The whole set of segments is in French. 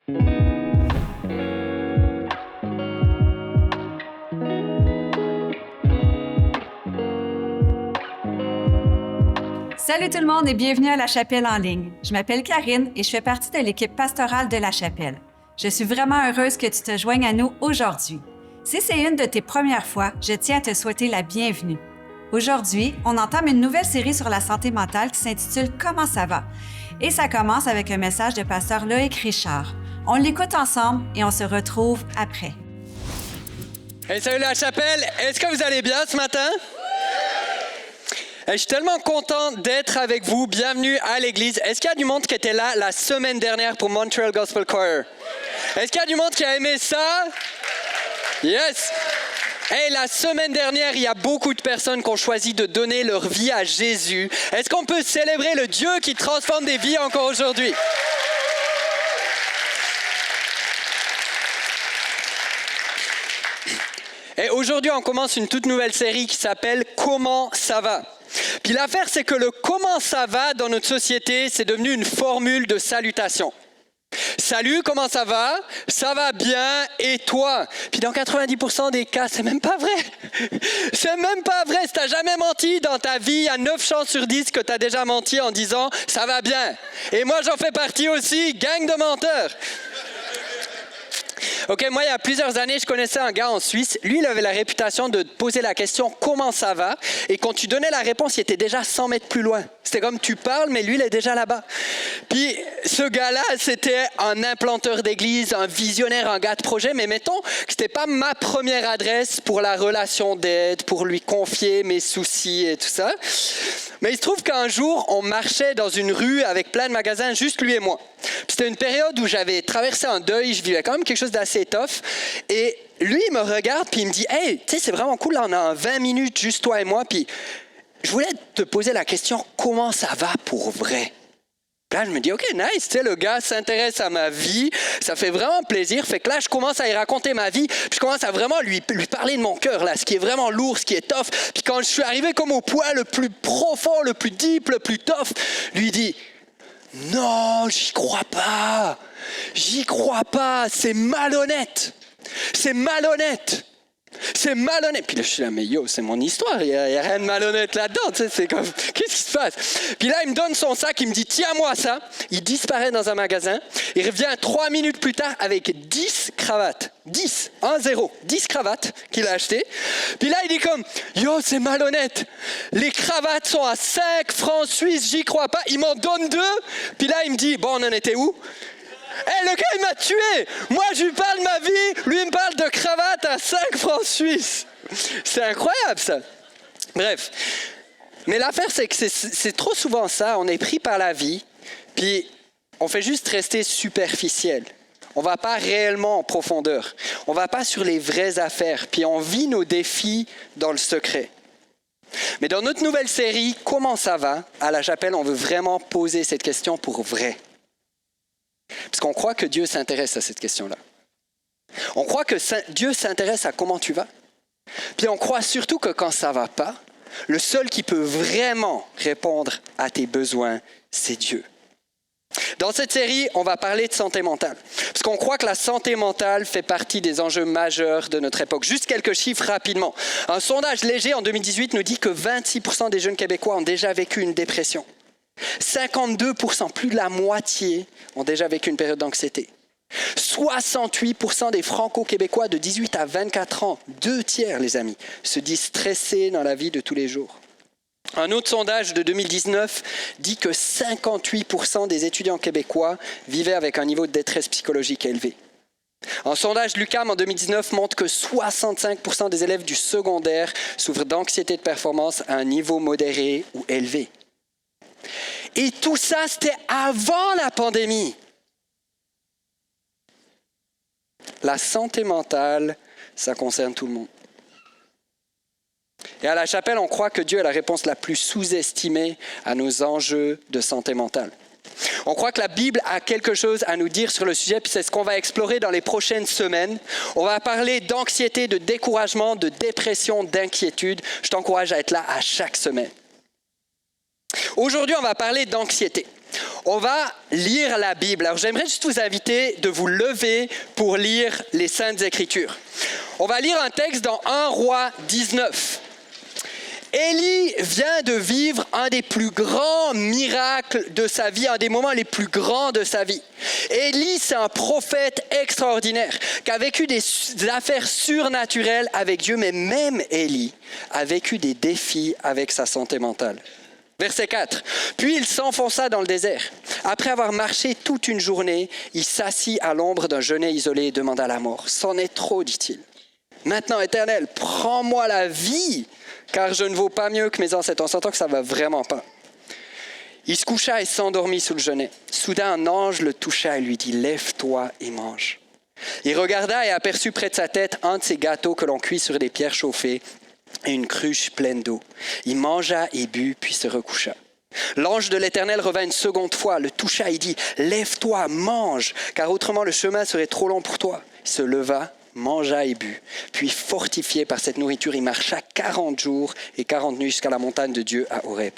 Salut tout le monde et bienvenue à La Chapelle en ligne. Je m'appelle Karine et je fais partie de l'équipe pastorale de La Chapelle. Je suis vraiment heureuse que tu te joignes à nous aujourd'hui. Si c'est une de tes premières fois, je tiens à te souhaiter la bienvenue. Aujourd'hui, on entame une nouvelle série sur la santé mentale qui s'intitule « Comment ça va ?» Et ça commence avec un message de pasteur Loïc Richard. On l'écoute ensemble et on se retrouve après. Hey, salut La Chapelle, est-ce que vous allez bien ce matin? Je suis tellement content d'être avec vous. Bienvenue à l'église. Est-ce qu'il y a du monde qui était là la semaine dernière pour Montreal Gospel Choir? Est-ce qu'il y a du monde qui a aimé ça? Yes! Hey, la semaine dernière, il y a beaucoup de personnes qui ont choisi de donner leur vie à Jésus. Est-ce qu'on peut célébrer le Dieu qui transforme des vies encore aujourd'hui? Et aujourd'hui, on commence une toute nouvelle série qui s'appelle « Comment ça va ?» Puis l'affaire, c'est que le « comment ça va » dans notre société, c'est devenu une formule de salutation. Salut, comment ça va? Ça va bien, et toi? Puis dans 90% des cas, c'est même pas vrai. C'est même pas vrai. Si t'as jamais menti dans ta vie, il y a 9 chances sur 10 que t'as déjà menti en disant « ça va bien ». Et moi, j'en fais partie aussi, gang de menteurs. Ok, moi, il y a plusieurs années, je connaissais un gars en Suisse. Lui, il avait la réputation de poser la question « Comment ça va ?» Et quand tu donnais la réponse, il était déjà 100 mètres plus loin. C'était comme tu parles, mais lui, il est déjà là-bas. Puis, ce gars-là, c'était un implanteur d'église, un visionnaire, un gars de projet. Mais mettons que ce n'était pas ma première adresse pour la relation d'aide, pour lui confier mes soucis et tout ça. Mais il se trouve qu'un jour, on marchait dans une rue avec plein de magasins, juste lui et moi. Puis c'était une période où j'avais traversé un deuil, je vivais quand même quelque chose d'assez tough. Et lui, il me regarde, puis il me dit « Hey, tu sais, c'est vraiment cool, là, on a 20 minutes, juste toi et moi. Puis je voulais te poser la question, comment ça va pour vrai? » Là, je me dis « Ok, nice, tu sais, le gars s'intéresse à ma vie, ça fait vraiment plaisir. » Fait que là, je commence à y raconter ma vie, puis je commence à vraiment lui parler de mon cœur, là, ce qui est vraiment lourd, ce qui est tough. Puis quand je suis arrivé comme au point le plus profond, le plus deep, le plus tough, lui dit « Non, j'y crois pas, c'est malhonnête, c'est malhonnête. » C'est malhonnête. Puis là, je suis là, mais yo, c'est mon histoire. Il n'y a rien de malhonnête là-dedans. Tu sais, c'est comme, qu'est-ce qui se passe? Puis là, il me donne son sac, il me dit, tiens-moi ça. Il disparaît dans un magasin. Il revient 3 minutes plus tard avec 10 cravates. 10 cravates qu'il a achetées. Puis là, il dit comme, yo, c'est malhonnête. Les cravates sont à 5 francs suisses, j'y crois pas. Il m'en donne 2. Puis là, il me dit, bon, on en était où? Hey, le gars, il m'a tué! Moi, je lui parle de ma vie, lui, il me parle de cravate à 5 francs suisses. C'est incroyable, ça. Bref. Mais l'affaire, c'est que c'est trop souvent ça. On est pris par la vie, puis on fait juste rester superficiel. On ne va pas réellement en profondeur. On ne va pas sur les vraies affaires, puis on vit nos défis dans le secret. Mais dans notre nouvelle série, Comment ça va? À La Chapelle, on veut vraiment poser cette question pour vrai. Parce qu'on croit que Dieu s'intéresse à cette question-là. On croit que Dieu s'intéresse à comment tu vas. Puis on croit surtout que quand ça ne va pas, le seul qui peut vraiment répondre à tes besoins, c'est Dieu. Dans cette série, on va parler de santé mentale. Parce qu'on croit que la santé mentale fait partie des enjeux majeurs de notre époque. Juste quelques chiffres rapidement. Un sondage léger en 2018 nous dit que 26% des jeunes Québécois ont déjà vécu une dépression. 52%, plus de la moitié, ont déjà vécu une période d'anxiété. 68% des Franco-Québécois de 18 à 24 ans, 2 tiers les amis, se disent stressés dans la vie de tous les jours. Un autre sondage de 2019 dit que 58% des étudiants québécois vivaient avec un niveau de détresse psychologique élevé. Un sondage Lucam en 2019 montre que 65% des élèves du secondaire souffrent d'anxiété de performance à un niveau modéré ou élevé. Et tout ça, c'était avant la pandémie. La santé mentale, ça concerne tout le monde. Et à La Chapelle, on croit que Dieu est la réponse la plus sous-estimée à nos enjeux de santé mentale. On croit que la Bible a quelque chose à nous dire sur le sujet, puis c'est ce qu'on va explorer dans les prochaines semaines. On va parler d'anxiété, de découragement, de dépression, d'inquiétude. Je t'encourage à être là à chaque semaine. Aujourd'hui, on va parler d'anxiété. On va lire la Bible. Alors j'aimerais juste vous inviter de vous lever pour lire les Saintes Écritures. On va lire un texte dans 1 Roi 19. Élie vient de vivre un des plus grands miracles de sa vie, un des moments les plus grands de sa vie. Élie, c'est un prophète extraordinaire qui a vécu des affaires surnaturelles avec Dieu, mais même Élie a vécu des défis avec sa santé mentale. Verset 4. Puis il s'enfonça dans le désert. Après avoir marché toute une journée, il s'assit à l'ombre d'un genêt isolé et demanda la mort. « C'en est trop, dit-il. Maintenant, Éternel, prends-moi la vie, car je ne vaux pas mieux que mes ancêtres. » On s'entend que ça ne va vraiment pas. Il se coucha et s'endormit sous le genêt. Soudain, un ange le toucha et lui dit « Lève-toi et mange. » Il regarda et aperçut près de sa tête un de ces gâteaux que l'on cuit sur des pierres chauffées et une cruche pleine d'eau. Il mangea et but, puis se recoucha. L'ange de l'Éternel revint une seconde fois, le toucha et dit « Lève-toi, mange, car autrement le chemin serait trop long pour toi. » Il se leva, mangea et but. Puis fortifié par cette nourriture, il marcha 40 jours et 40 nuits jusqu'à la montagne de Dieu à Horeb.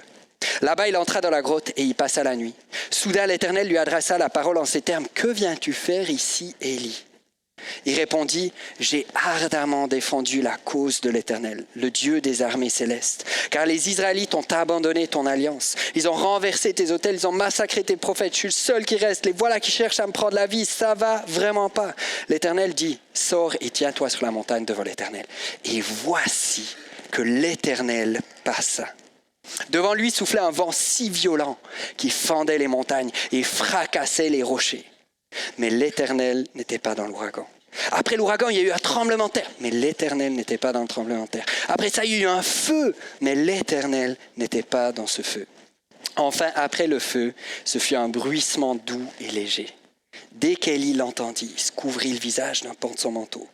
Là-bas, il entra dans la grotte et y passa la nuit. Soudain, l'Éternel lui adressa la parole en ces termes « Que viens-tu faire ici, Élie ?» Il répondit « J'ai ardemment défendu la cause de l'Éternel, le Dieu des armées célestes. Car les Israélites ont abandonné ton alliance. Ils ont renversé tes autels, ils ont massacré tes prophètes. Je suis le seul qui reste. Les voilà qui cherchent à me prendre la vie. Ça va vraiment pas. » L'Éternel dit « Sors et tiens-toi sur la montagne devant l'Éternel. » Et voici que l'Éternel passa. Devant lui soufflait un vent si violent qui fendait les montagnes et fracassait les rochers. Mais l'Éternel n'était pas dans l'ouragan. Après l'ouragan, il y a eu un tremblement de terre, mais l'Éternel n'était pas dans le tremblement de terre. Après ça, il y a eu un feu, mais l'Éternel n'était pas dans ce feu. Enfin, après le feu, ce fut un bruissement doux et léger. Dès qu'Élie l'entendit, il se couvrit le visage d'un pan de son manteau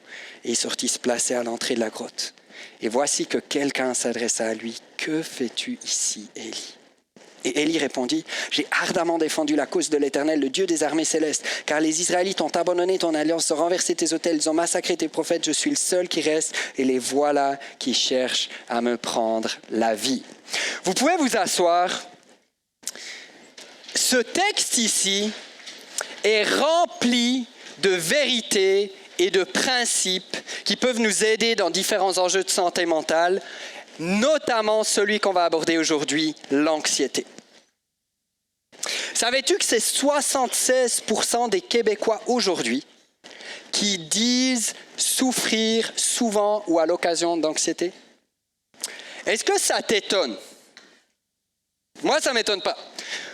et sortit se placer à l'entrée de la grotte. Et voici que quelqu'un s'adressa à lui. « Que fais-tu ici, Élie ?» Et Élie répondit, « J'ai ardemment défendu la cause de l'Éternel, le Dieu des armées célestes, car les Israélites ont abandonné ton alliance, ont renversé tes autels, ils ont massacré tes prophètes, je suis le seul qui reste, et les voilà qui cherchent à me prendre la vie. » Vous pouvez vous asseoir. Ce texte ici est rempli de vérités et de principes qui peuvent nous aider dans différents enjeux de santé mentale, notamment celui qu'on va aborder aujourd'hui, l'anxiété. Savais-tu que c'est 76% des Québécois aujourd'hui qui disent souffrir souvent ou à l'occasion d'anxiété? Est-ce que ça t'étonne? Moi, ça ne m'étonne pas.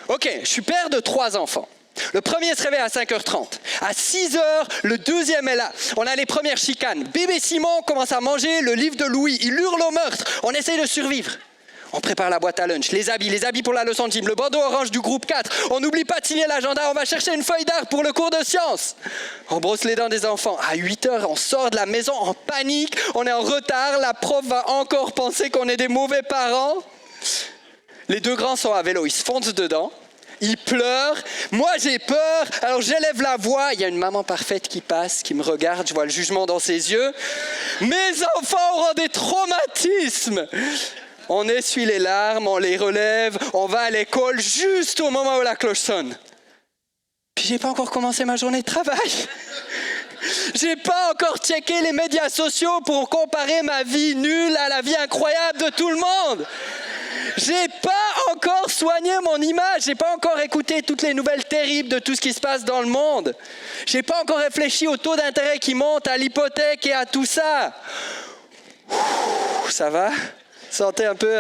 OK, je suis père de 3 enfants. Le premier se réveille à 5h30. À 6h, le deuxième est là. On a les premières chicanes. Bébé Simon commence à manger le livre de Louis. Il hurle au meurtre. On essaye de survivre. On prépare la boîte à lunch, les habits pour la leçon de gym, le bandeau orange du groupe 4. On n'oublie pas de signer l'agenda. On va chercher une feuille d'art pour le cours de sciences. On brosse les dents des enfants. À 8h, on sort de la maison en panique. On est en retard. La prof va encore penser qu'on est des mauvais parents. Les 2 grands sont à vélo. Ils se foncent dedans. Il pleure, moi j'ai peur, alors j'élève la voix. Il y a une maman parfaite qui passe, qui me regarde, je vois le jugement dans ses yeux. Mes enfants auront des traumatismes. On essuie les larmes, on les relève, on va à l'école juste au moment où la cloche sonne. Puis j'ai pas encore commencé ma journée de travail. J'ai pas encore checké les médias sociaux pour comparer ma vie nulle à la vie incroyable de tout le monde. J'ai pas encore soigné mon image, j'ai pas encore écouté toutes les nouvelles terribles de tout ce qui se passe dans le monde. J'ai pas encore réfléchi au taux d'intérêt qui monte, à l'hypothèque et à tout ça. Ça va? Sentez un peu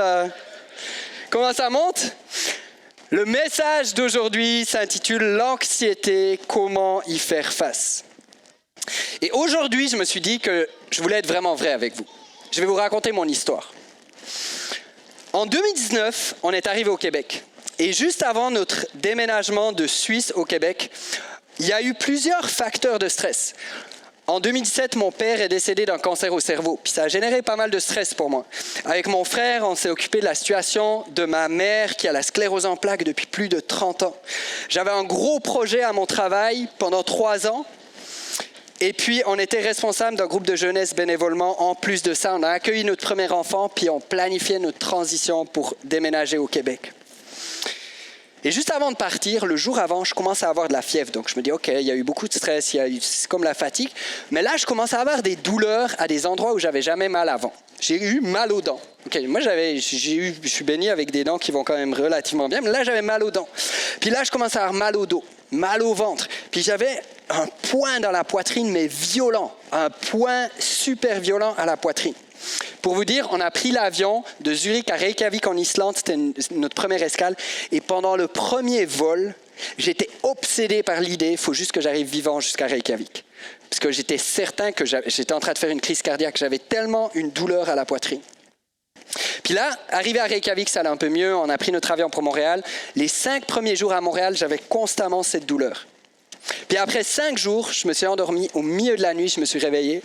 comment ça monte? Le message d'aujourd'hui s'intitule « L'anxiété, comment y faire face ?» Et aujourd'hui, je me suis dit que je voulais être vraiment vrai avec vous. Je vais vous raconter mon histoire. En 2019, on est arrivé au Québec. Et juste avant notre déménagement de Suisse au Québec, il y a eu plusieurs facteurs de stress. En 2017, mon père est décédé d'un cancer au cerveau. Puis ça a généré pas mal de stress pour moi. Avec mon frère, on s'est occupé de la situation de ma mère qui a la sclérose en plaques depuis plus de 30 ans. J'avais un gros projet à mon travail pendant 3 ans. Et puis, on était responsable d'un groupe de jeunesse bénévolement. En plus de ça, on a accueilli notre premier enfant, puis on planifiait notre transition pour déménager au Québec. Et juste avant de partir, le jour avant, je commence à avoir de la fièvre. Donc je me dis, OK, il y a eu beaucoup de stress, c'est comme la fatigue. Mais là, je commence à avoir des douleurs à des endroits où j'avais jamais mal avant. J'ai eu mal aux dents. Okay, moi, je suis baigné avec des dents qui vont quand même relativement bien, mais là, j'avais mal aux dents. Puis là, je commence à avoir mal au dos, mal au ventre. Puis j'avais un point dans la poitrine, mais violent. Un point super violent à la poitrine. Pour vous dire, on a pris l'avion de Zurich à Reykjavik en Islande, c'était notre première escale. Et pendant le premier vol, j'étais obsédé par l'idée, il faut juste que j'arrive vivant jusqu'à Reykjavik. Parce que j'étais certain que j'étais en train de faire une crise cardiaque. J'avais tellement une douleur à la poitrine. Puis là, arrivé à Reykjavik, ça allait un peu mieux. On a pris notre avion pour Montréal. Les 5 premiers jours à Montréal, j'avais constamment cette douleur. Puis après 5 jours, je me suis endormi. Au milieu de la nuit, je me suis réveillé.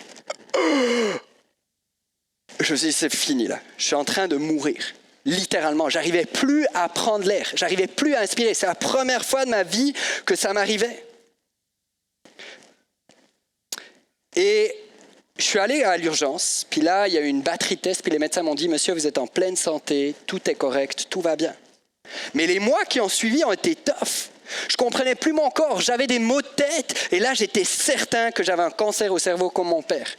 Je me suis dit, c'est fini là. Je suis en train de mourir. Littéralement, j'arrivais plus à prendre l'air. J'arrivais plus à inspirer. C'est la première fois de ma vie que ça m'arrivait. Et je suis allé à l'urgence, puis là, il y a eu une batterie de tests, puis les médecins m'ont dit « Monsieur, vous êtes en pleine santé, tout est correct, tout va bien. » Mais les mois qui ont suivi ont été tough. Je ne comprenais plus mon corps, j'avais des maux de tête, et là, j'étais certain que j'avais un cancer au cerveau comme mon père.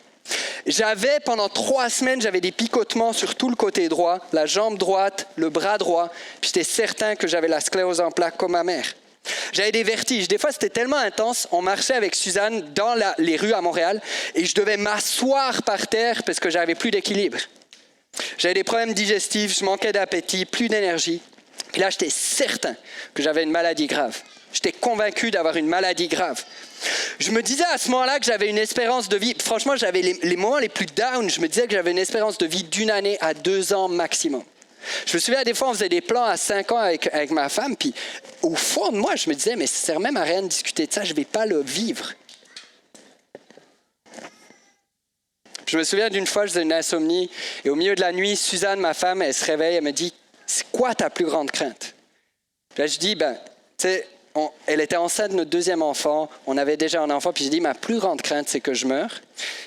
Pendant 3 semaines, j'avais des picotements sur tout le côté droit, la jambe droite, le bras droit, puis j'étais certain que j'avais la sclérose en plaques comme ma mère. J'avais des vertiges. Des fois, c'était tellement intense. On marchait avec Suzanne dans les rues à Montréal et je devais m'asseoir par terre parce que j'avais plus d'équilibre. J'avais des problèmes digestifs, je manquais d'appétit, plus d'énergie. Puis là, j'étais certain que j'avais une maladie grave. J'étais convaincu d'avoir une maladie grave. Je me disais à ce moment-là que j'avais une espérance de vie. Franchement, j'avais les moments les plus down. Je me disais que j'avais une espérance de vie d'1 année à 2 ans maximum. Je me souviens, des fois, on faisait des plans à 5 ans avec ma femme, puis au fond de moi, je me disais, mais ça sert même à rien de discuter de ça, je ne vais pas le vivre. Je me souviens d'une fois, je faisais une insomnie, et au milieu de la nuit, Suzanne, ma femme, elle se réveille, elle me dit, c'est quoi ta plus grande crainte? Puis là, je dis, tu sais, elle était enceinte de notre 2e enfant, on avait déjà un enfant, puis je dis, ma plus grande crainte, c'est que je meure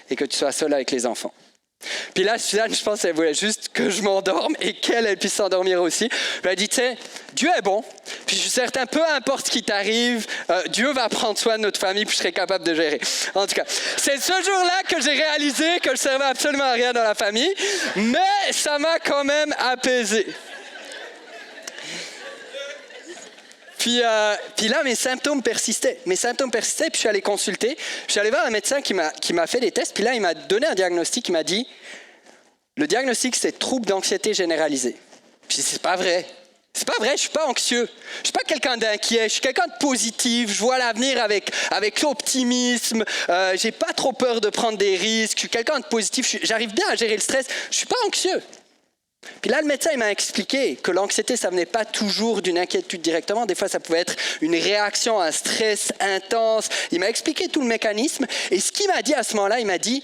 et que tu sois seule avec les enfants. Puis là, Suzanne, je pense qu'elle voulait juste que je m'endorme et qu'elle puisse s'endormir aussi. Puis elle a dit, tu sais, Dieu est bon. Puis je suis certain, peu importe ce qui t'arrive, Dieu va prendre soin de notre famille, puis je serai capable de gérer. En tout cas, c'est ce jour-là que j'ai réalisé que je ne servais absolument à rien dans la famille, mais ça m'a quand même apaisé. Puis là, mes symptômes persistaient. Puis je suis allé consulter. Je suis allé voir un médecin qui m'a fait des tests. Puis là, il m'a donné un diagnostic. Il m'a dit, le diagnostic, c'est trouble d'anxiété généralisée. Puis c'est pas vrai. C'est pas vrai, je suis pas anxieux. Je suis pas quelqu'un d'inquiet. Je suis quelqu'un de positif. Je vois l'avenir avec optimisme. J'ai pas trop peur de prendre des risques. Je suis quelqu'un de positif. J'arrive bien à gérer le stress. Je suis pas anxieux. Puis là, le médecin il m'a expliqué que l'anxiété, ça venait pas toujours d'une inquiétude directement. Des fois, ça pouvait être une réaction à un stress intense. Il m'a expliqué tout le mécanisme. Et ce qu'il m'a dit à ce moment-là, il m'a dit,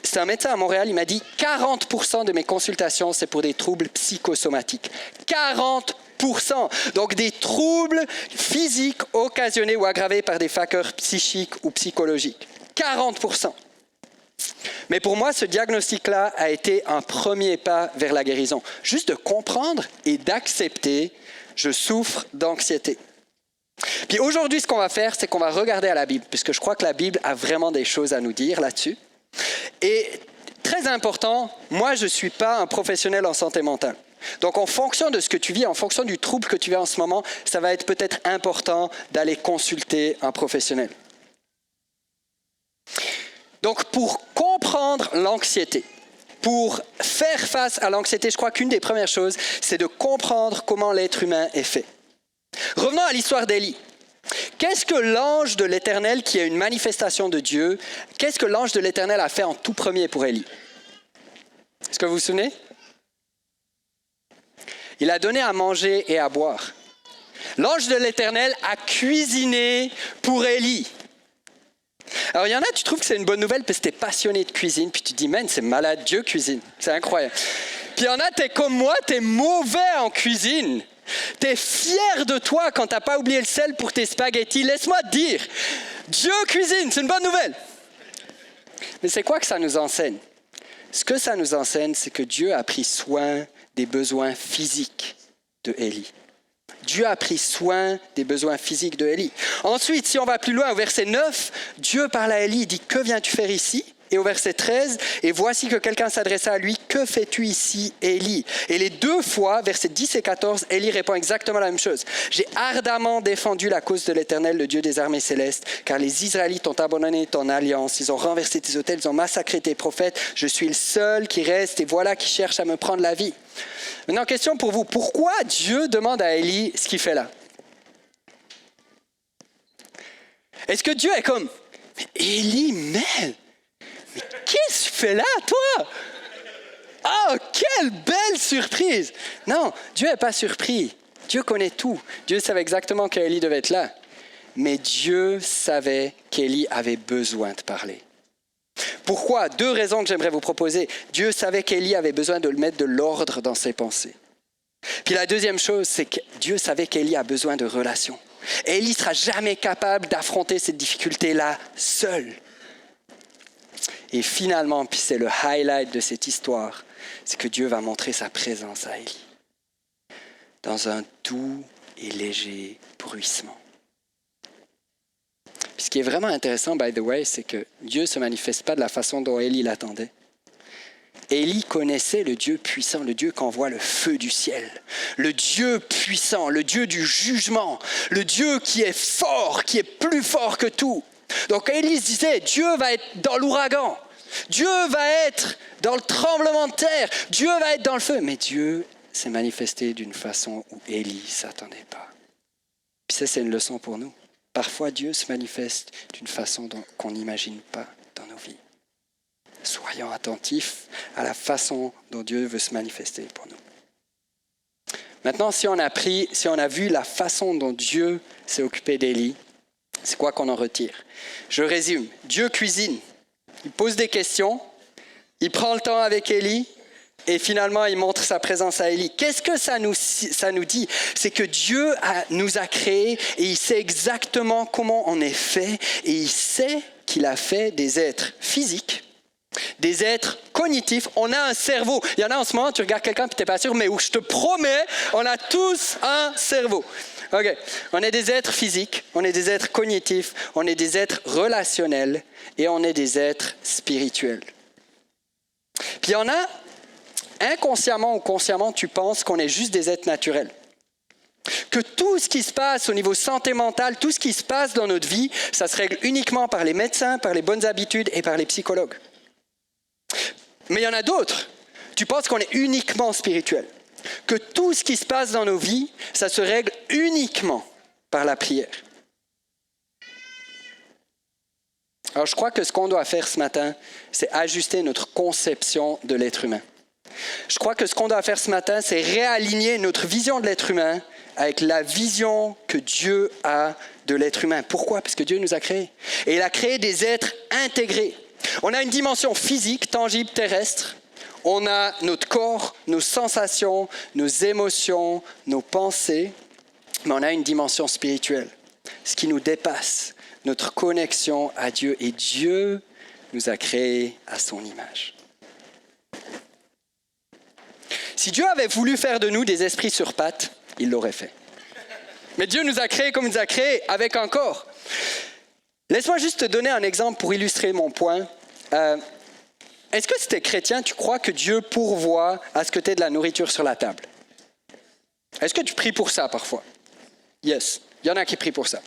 c'est un médecin à Montréal, il m'a dit 40% de mes consultations, c'est pour des troubles psychosomatiques. 40%. Donc des troubles physiques occasionnés ou aggravés par des facteurs psychiques ou psychologiques. 40%. Mais pour moi, ce diagnostic-là a été un premier pas vers la guérison. Juste de comprendre et d'accepter, je souffre d'anxiété. Puis aujourd'hui, ce qu'on va faire, c'est qu'on va regarder à la Bible, puisque je crois que la Bible a vraiment des choses à nous dire là-dessus. Et très important, moi, je ne suis pas un professionnel en santé mentale. Donc, en fonction de ce que tu vis, en fonction du trouble que tu vis en ce moment, ça va être peut-être important d'aller consulter un professionnel. Donc, pour comprendre l'anxiété, pour faire face à l'anxiété, je crois qu'une des premières choses, c'est de comprendre comment l'être humain est fait. Revenons à l'histoire d'Élie. Qu'est-ce que l'ange de l'Éternel, qui est une manifestation de Dieu, qu'est-ce que l'ange de l'Éternel a fait en tout premier pour Élie? Est-ce que vous vous souvenez? Il a donné à manger et à boire. L'ange de l'Éternel a cuisiné pour Élie. Alors, il y en a, tu trouves que c'est une bonne nouvelle parce que tu es passionné de cuisine, puis tu te dis, man, c'est malade, Dieu cuisine. C'est incroyable. Puis il y en a, tu es comme moi, tu es mauvais en cuisine. Tu es fier de toi quand tu n'as pas oublié le sel pour tes spaghettis. Laisse-moi te dire, Dieu cuisine, c'est une bonne nouvelle. Mais c'est quoi que ça nous enseigne? Ce que ça nous enseigne, c'est que Dieu a pris soin des besoins physiques de Élie. Dieu a pris soin des besoins physiques de Élie. Ensuite, si on va plus loin, au verset 9, Dieu parle à Élie, il dit « Que viens-tu faire ici ?» Et au verset 13, « Et voici que quelqu'un s'adressa à lui, « Que fais-tu ici, Élie ?» Et les deux fois, versets 10 et 14, Élie répond exactement la même chose. « J'ai ardemment défendu la cause de l'Éternel, le Dieu des armées célestes, car les Israélites ont abandonné ton alliance, ils ont renversé tes autels, ils ont massacré tes prophètes, je suis le seul qui reste, et voilà qui cherche à me prendre la vie. » Maintenant, question pour vous, pourquoi Dieu demande à Élie ce qu'il fait là? Est-ce que Dieu est comme, « Mais Élie, mais qu'est-ce que tu fais là, toi? Oh, quelle belle surprise! » Non, Dieu n'est pas surpris. Dieu connaît tout. Dieu savait exactement qu'Élie devait être là. Mais Dieu savait qu'Élie avait besoin de parler. Pourquoi? Deux raisons que j'aimerais vous proposer. Dieu savait qu'Élie avait besoin de mettre de l'ordre dans ses pensées. Puis la deuxième chose, c'est que Dieu savait qu'Élie a besoin de relations. Élie ne sera jamais capable d'affronter cette difficulté-là seul. Et finalement, puis c'est le highlight de cette histoire, c'est que Dieu va montrer sa présence à Élie dans un doux et léger bruissement. Puis ce qui est vraiment intéressant, by the way, c'est que Dieu ne se manifeste pas de la façon dont Élie l'attendait. Élie connaissait le Dieu puissant, le Dieu qui envoie le feu du ciel, le Dieu puissant, le Dieu du jugement, le Dieu qui est fort, qui est plus fort que tout. Donc Élie se disait, Dieu va être dans l'ouragan, Dieu va être dans le tremblement de terre, Dieu va être dans le feu. Mais Dieu s'est manifesté d'une façon où Élie ne s'attendait pas. Puis ça, c'est une leçon pour nous. Parfois, Dieu se manifeste d'une façon qu'on n'imagine pas dans nos vies. Soyons attentifs à la façon dont Dieu veut se manifester pour nous. Maintenant, si on a vu la façon dont Dieu s'est occupé d'Élie, c'est quoi qu'on en retire? Je résume. Dieu cuisine. Il pose des questions. Il prend le temps avec Élie. Et finalement, il montre sa présence à Élie. Qu'est-ce que ça nous dit? C'est que Dieu nous a créés et il sait exactement comment on est fait. Et il sait qu'il a fait des êtres physiques, des êtres cognitifs. On a un cerveau. Il y en a en ce moment, tu regardes quelqu'un et tu n'es pas sûr, mais où je te promets, on a tous un cerveau. OK. On est des êtres physiques, on est des êtres cognitifs, on est des êtres relationnels et on est des êtres spirituels. Puis il y en a, inconsciemment ou consciemment, tu penses qu'on est juste des êtres naturels. Que tout ce qui se passe au niveau santé mentale, tout ce qui se passe dans notre vie, ça se règle uniquement par les médecins, par les bonnes habitudes et par les psychologues. Mais il y en a d'autres. Tu penses qu'on est uniquement spirituel. Que tout ce qui se passe dans nos vies, ça se règle uniquement par la prière. Alors je crois que ce qu'on doit faire ce matin, c'est ajuster notre conception de l'être humain. Je crois que ce qu'on doit faire ce matin, c'est réaligner notre vision de l'être humain avec la vision que Dieu a de l'être humain. Pourquoi? Parce que Dieu nous a créés. Et il a créé des êtres intégrés. On a une dimension physique, tangible, terrestre. On a notre corps, nos sensations, nos émotions, nos pensées. Mais on a une dimension spirituelle, ce qui nous dépasse, notre connexion à Dieu. Et Dieu nous a créés à son image. Si Dieu avait voulu faire de nous des esprits sur pattes, il l'aurait fait. Mais Dieu nous a créés comme il nous a créés, avec un corps. Laisse-moi juste te donner un exemple pour illustrer mon point. Est-ce que si tu es chrétien, tu crois que Dieu pourvoit à ce que tu aies de la nourriture sur la table? Est-ce que tu pries pour ça parfois? Yes, il y en a qui prient pour ça.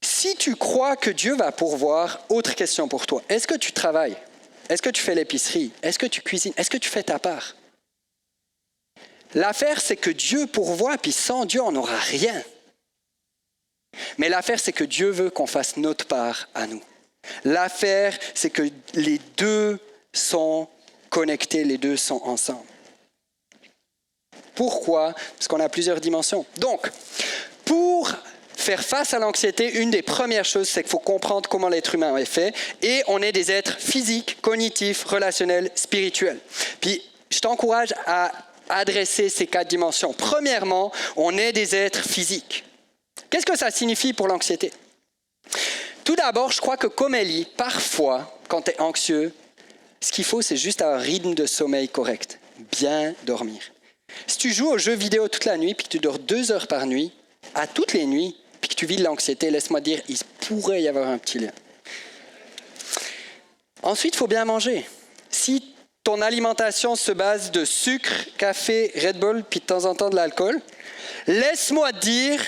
Si tu crois que Dieu va pourvoir, autre question pour toi. Est-ce que tu travailles? Est-ce que tu fais l'épicerie? Est-ce que tu cuisines? Est-ce que tu fais ta part? L'affaire, c'est que Dieu pourvoit, puis sans Dieu, on n'aura rien. Mais l'affaire, c'est que Dieu veut qu'on fasse notre part à nous. L'affaire, c'est que les deux sont connectés, les deux sont ensemble. Pourquoi? Parce qu'on a plusieurs dimensions. Donc, pour faire face à l'anxiété, une des premières choses, c'est qu'il faut comprendre comment l'être humain est fait. Et on est des êtres physiques, cognitifs, relationnels, spirituels. Puis, je t'encourage à adresser ces 4 dimensions. Premièrement, on est des êtres physiques. Qu'est-ce que ça signifie pour l'anxiété? Tout d'abord, je crois que comme Élie, parfois, quand tu es anxieux, ce qu'il faut, c'est juste un rythme de sommeil correct, bien dormir. Si tu joues aux jeux vidéo toute la nuit, puis que tu dors 2 heures par nuit, à toutes les nuits, puis que tu vis de l'anxiété, laisse-moi dire, il pourrait y avoir un petit lien. Ensuite, il faut bien manger. Si ton alimentation se base de sucre, café, Red Bull, puis de temps en temps de l'alcool, laisse-moi te dire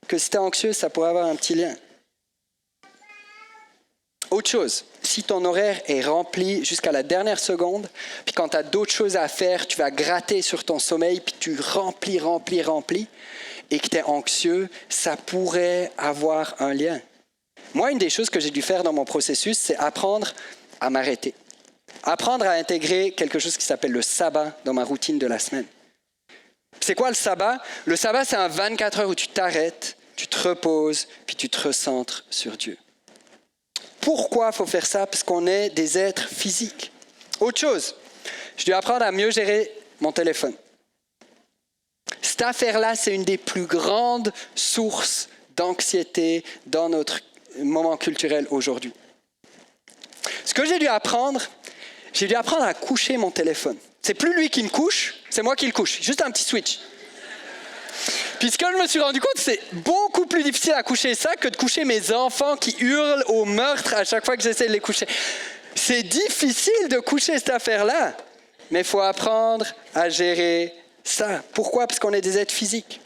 que si tu es anxieux, ça pourrait avoir un petit lien. Autre chose, si ton horaire est rempli jusqu'à la dernière seconde, puis quand tu as d'autres choses à faire, tu vas gratter sur ton sommeil, puis tu remplis, et que tu es anxieux, ça pourrait avoir un lien. Moi, une des choses que j'ai dû faire dans mon processus, c'est apprendre à m'arrêter. Apprendre à intégrer quelque chose qui s'appelle le sabbat dans ma routine de la semaine. C'est quoi le sabbat? Le sabbat, c'est un 24 heures où tu t'arrêtes, tu te reposes, puis tu te recentres sur Dieu. Pourquoi il faut faire ça? Parce qu'on est des êtres physiques. Autre chose, je dois apprendre à mieux gérer mon téléphone. Cette affaire-là, c'est une des plus grandes sources d'anxiété dans notre moment culturel aujourd'hui. Ce que j'ai dû apprendre à coucher mon téléphone. C'est plus lui qui me couche, c'est moi qui le couche. Juste un petit switch. Puis ce que je me suis rendu compte, c'est beaucoup plus difficile à coucher ça que de coucher mes enfants qui hurlent au meurtre à chaque fois que j'essaie de les coucher. C'est difficile de coucher cette affaire-là, mais il faut apprendre à gérer ça. Pourquoi? Parce qu'on est des êtres physiques.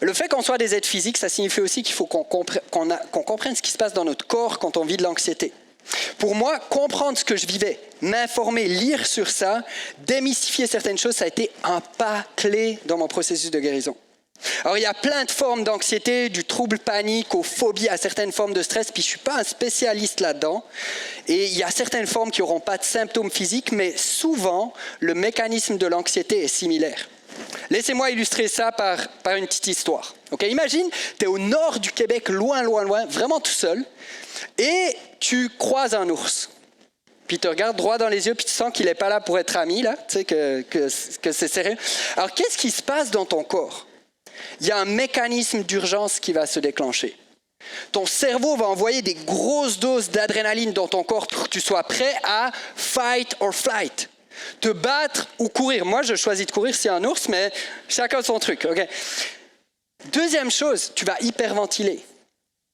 Le fait qu'on soit des êtres physiques, ça signifie aussi qu'il faut qu'on comprenne ce qui se passe dans notre corps quand on vit de l'anxiété. Pour moi, comprendre ce que je vivais, m'informer, lire sur ça, démystifier certaines choses, ça a été un pas clé dans mon processus de guérison. Alors, il y a plein de formes d'anxiété, du trouble panique, aux phobies, à certaines formes de stress, puis je ne suis pas un spécialiste là-dedans. Et il y a certaines formes qui n'auront pas de symptômes physiques, mais souvent, le mécanisme de l'anxiété est similaire. Laissez-moi illustrer ça par une petite histoire. Okay, imagine, tu es au nord du Québec, loin, vraiment tout seul, et tu croises un ours. Puis il te regarde droit dans les yeux, puis tu sens qu'il n'est pas là pour être ami, là, tu sais, que c'est sérieux. Alors, qu'est-ce qui se passe dans ton corps? Il y a un mécanisme d'urgence qui va se déclencher. Ton cerveau va envoyer des grosses doses d'adrénaline dans ton corps pour que tu sois prêt à fight or flight. Te battre ou courir. Moi, je choisis de courir s'il y a un ours, mais chacun son truc. Okay? Deuxième chose, tu vas hyperventiler.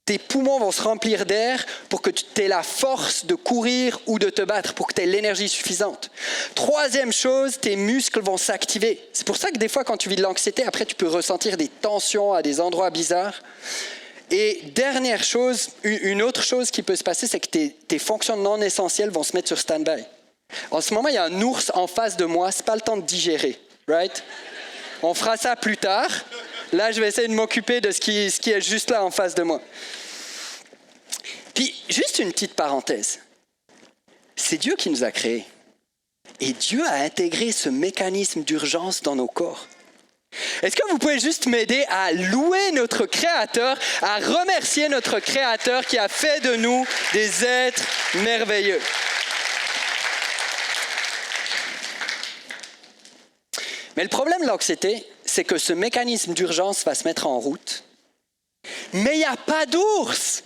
Tes poumons vont se remplir d'air pour que tu aies la force de courir ou de te battre, pour que tu aies l'énergie suffisante. Troisième chose, tes muscles vont s'activer. C'est pour ça que des fois, quand tu vis de l'anxiété, après, tu peux ressentir des tensions à des endroits bizarres. Et dernière chose, une autre chose qui peut se passer, c'est que tes fonctions non essentielles vont se mettre sur stand-by. En ce moment, il y a un ours en face de moi, c'est pas le temps de digérer, right? On fera ça plus tard. Là, je vais essayer de m'occuper de ce qui est juste là en face de moi. Puis, juste une petite parenthèse. C'est Dieu qui nous a créés. Et Dieu a intégré ce mécanisme d'urgence dans nos corps. Est-ce que vous pouvez juste m'aider à louer notre Créateur, à remercier notre Créateur qui a fait de nous des êtres merveilleux? Mais le problème de l'anxiété, c'est que ce mécanisme d'urgence va se mettre en route. Mais il n'y a pas d'ours.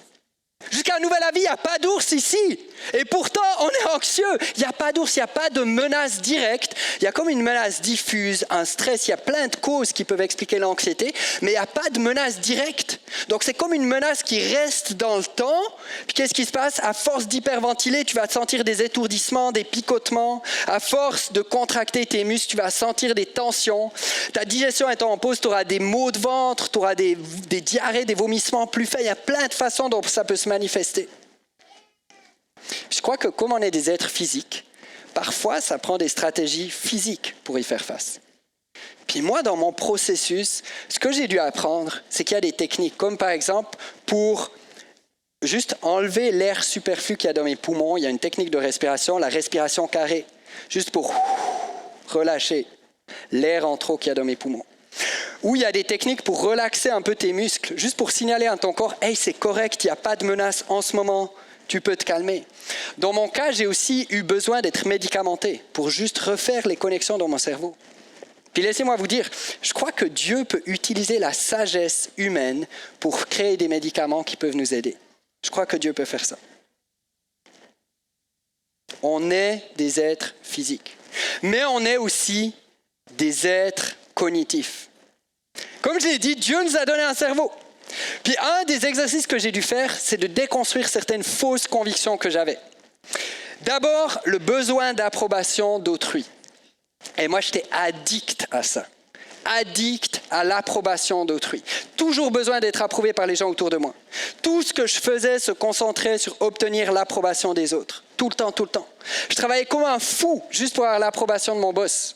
Jusqu'à nouvel avis, il n'y a pas d'ours ici. Et pourtant, on est anxieux. Il n'y a pas d'ours, il n'y a pas de menace directe. Il y a comme une menace diffuse, un stress. Il y a plein de causes qui peuvent expliquer l'anxiété, mais il n'y a pas de menace directe. Donc, c'est comme une menace qui reste dans le temps. Puis, qu'est-ce qui se passe? À force d'hyperventiler, tu vas sentir des étourdissements, des picotements. À force de contracter tes muscles, tu vas sentir des tensions. Ta digestion étant en pause, tu auras des maux de ventre, tu auras des diarrhées, des vomissements plus faits. Il y a plein de façons dont ça peut se manifester. Je crois que comme on est des êtres physiques, parfois ça prend des stratégies physiques pour y faire face. Puis moi, dans mon processus, ce que j'ai dû apprendre, c'est qu'il y a des techniques, comme par exemple pour juste enlever l'air superflu qu'il y a dans mes poumons. Il y a une technique de respiration, la respiration carrée, juste pour relâcher l'air en trop qu'il y a dans mes poumons. Ou il y a des techniques pour relaxer un peu tes muscles, juste pour signaler à ton corps « Hey, c'est correct, il n'y a pas de menace en ce moment, tu peux te calmer. » Dans mon cas, j'ai aussi eu besoin d'être médicamenté pour juste refaire les connexions dans mon cerveau. Puis laissez-moi vous dire, je crois que Dieu peut utiliser la sagesse humaine pour créer des médicaments qui peuvent nous aider. Je crois que Dieu peut faire ça. On est des êtres physiques. mais on est aussi des êtres cognitifs. Comme je l'ai dit, Dieu nous a donné un cerveau. Puis un des exercices que j'ai dû faire, c'est de déconstruire certaines fausses convictions que j'avais. D'abord, le besoin d'approbation d'autrui. Et moi, j'étais addict à ça. Addict à l'approbation d'autrui. Toujours besoin d'être approuvé par les gens autour de moi. Tout ce que je faisais se concentrait sur obtenir l'approbation des autres. Tout le temps, tout le temps. Je travaillais comme un fou juste pour avoir l'approbation de mon boss.